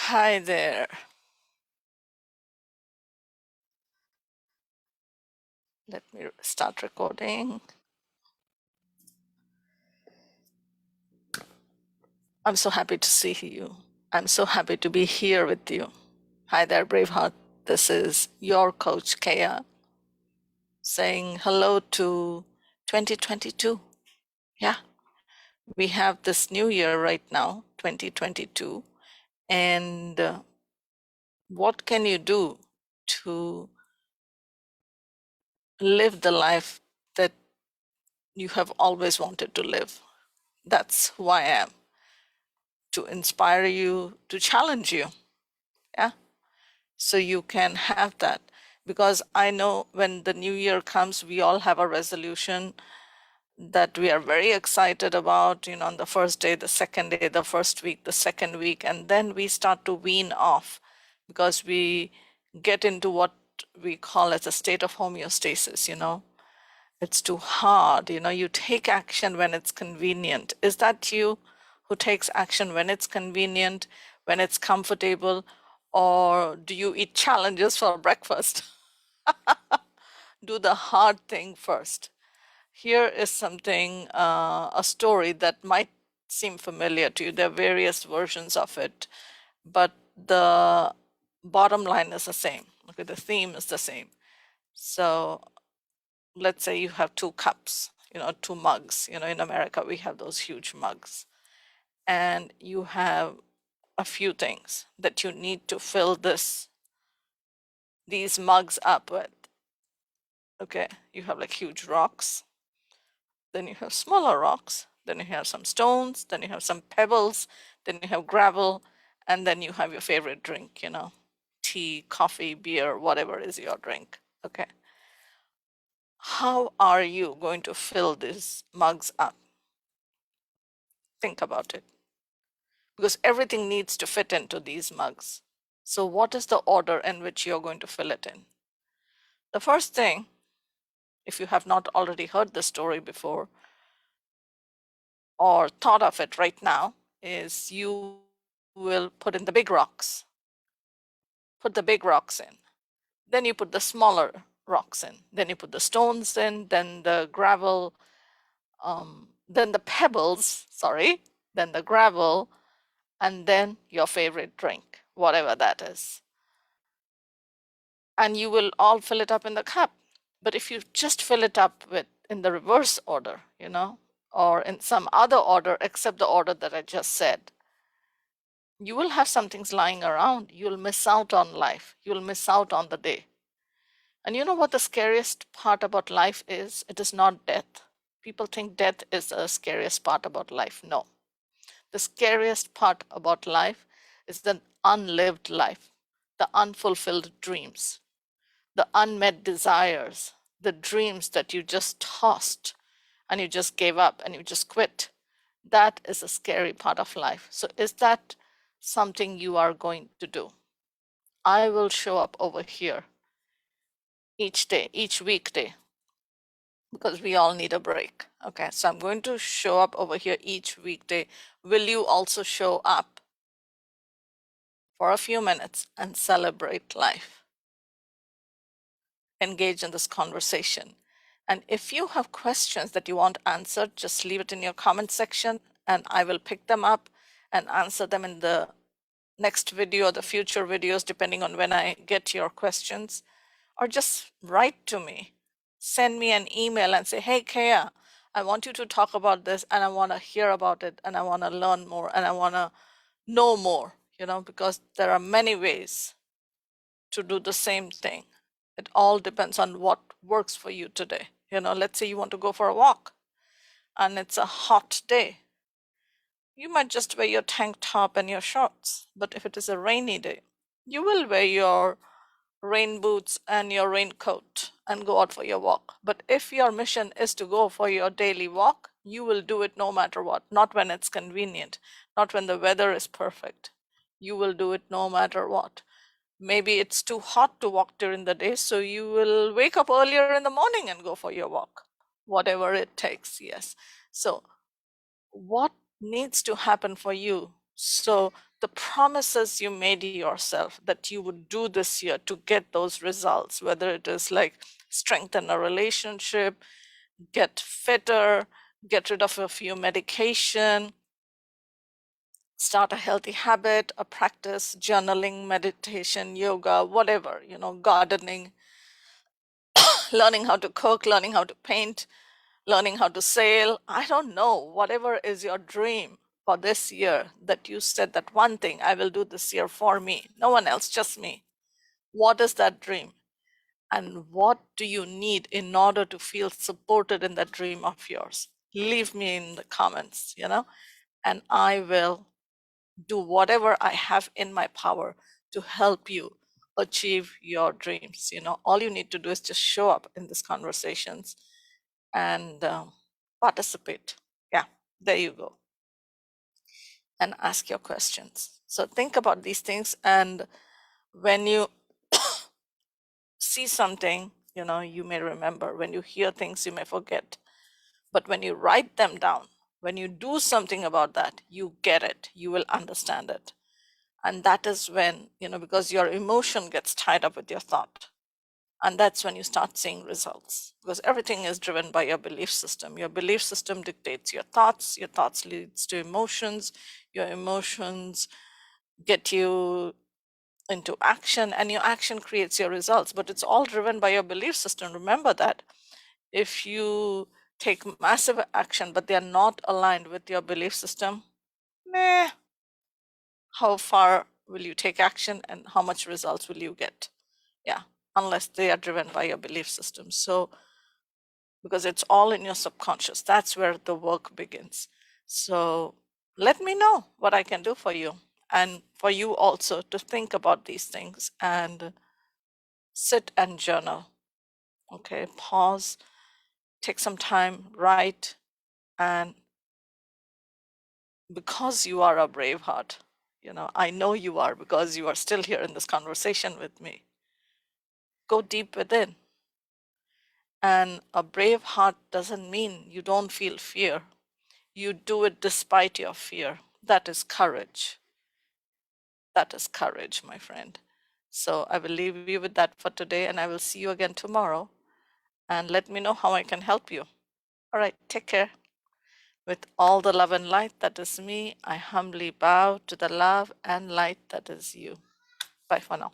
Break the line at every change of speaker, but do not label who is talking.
Hi there. Let me start recording. I'm so happy to see you. I'm so happy to be here with you. Hi there, Braveheart. This is your coach, Keya, saying hello to 2022. Yeah, we have this new year right now, 2022. And what can you do to live the life that you have always wanted to live? That's who I am, to inspire you, to challenge you. Yeah. So you can have that. Because I know when the new year comes, we all have a resolution that we are very excited about, on the first day, the second day, the first week, the second week, and then we start to wean off because we get into what we call as a state of homeostasis. It's too hard. You take action when it's convenient. Is that you who takes action when it's convenient, when it's comfortable, or do you eat challenges for breakfast? Do the hard thing first. Here is something, a story that might seem familiar to you. There are various versions of it, but the bottom line is the same. Okay, the theme is the same. So let's say you have two cups, two mugs. In America, we have those huge mugs. And you have a few things that you need to fill these mugs up with. Okay, you have like huge rocks, then you have smaller rocks, then you have some stones, then you have some pebbles, then you have gravel, and then you have your favorite drink, tea, coffee, beer, whatever is your drink. Okay. How are you going to fill these mugs up? Think about it. Because everything needs to fit into these mugs. So what is the order in which you're going to fill it in? The first thing, if you have not already heard the story before or thought of it right now, is you will put in the big rocks. Put the big rocks in. Then you put the smaller rocks in. Then you put the stones in, then the gravel, then the pebbles, then the gravel, and then your favorite drink, whatever that is. And you will all fill it up in the cup. But if you just fill it up in the reverse order, or in some other order except the order that I just said, you will have some things lying around. You'll miss out on life. You'll miss out on the day. And you know what the scariest part about life is? It is not death. People think death is the scariest part about life. No. The scariest part about life is the unlived life, the unfulfilled dreams, the unmet desires, the dreams that you just tossed and you just gave up and you just quit. That is a scary part of life. So is that something you are going to do? I will show up over here each day, each weekday, because we all need a break. Okay, so I'm going to show up over here each weekday. Will you also show up for a few minutes and celebrate life? Engage in this conversation. And if you have questions that you want answered, just leave it in your comment section and I will pick them up and answer them in the next video or the future videos, depending on when I get your questions. Or just write to me. Send me an email and say, hey, Keya, I want you to talk about this and I want to hear about it and I want to learn more and I want to know more, because there are many ways to do the same thing. It all depends on what works for you today. Let's say you want to go for a walk and it's a hot day. You might just wear your tank top and your shorts. But if it is a rainy day, you will wear your rain boots and your raincoat and go out for your walk. But if your mission is to go for your daily walk, you will do it no matter what, not when it's convenient, not when the weather is perfect. You will do it no matter what. Maybe it's too hot to walk during the day, so you will wake up earlier in the morning and go for your walk, whatever it takes. Yes. So what needs to happen for you So the promises you made yourself that you would do this year to get those results, whether it is like strengthen a relationship, get fitter, get rid of a few medication, start a healthy habit, a practice, journaling, meditation, yoga, whatever, gardening, learning how to cook, learning how to paint, learning how to sail. I don't know, whatever is your dream for this year that you said that one thing I will do this year for me, no one else, just me. What is that dream? And what do you need in order to feel supported in that dream of yours? Leave me in the comments, and I will do whatever I have in my power to help you achieve your dreams. All you need to do is just show up in these conversations and participate. Yeah, there you go. And ask your questions. So think about these things. And when you see something, you may remember. When you hear things, you may forget. But when you write them down, when you do something about that, you get it, you will understand it. And that is when, because your emotion gets tied up with your thought. And that's when you start seeing results, because everything is driven by your belief system. Your belief system dictates your thoughts leads to emotions, your emotions get you into action, and your action creates your results. But it's all driven by your belief system. Remember that. If you take massive action, but they are not aligned with your belief system, how far will you take action and how much results will you get? Yeah, unless they are driven by your belief system. So, because it's all in your subconscious, that's where the work begins. So, let me know what I can do for you, and for you also to think about these things and sit and journal. Okay, pause, take some time, write, and because you are a brave heart, I know you are, because you are still here in this conversation with me. Go deep within. And a brave heart doesn't mean you don't feel fear. You do it despite your fear. That is courage. That is courage, my friend. So I will leave you with that for today, and I will see you again tomorrow. And let me know how I can help you. All right, take care. With all the love and light that is me, I humbly bow to the love and light that is you. Bye for now.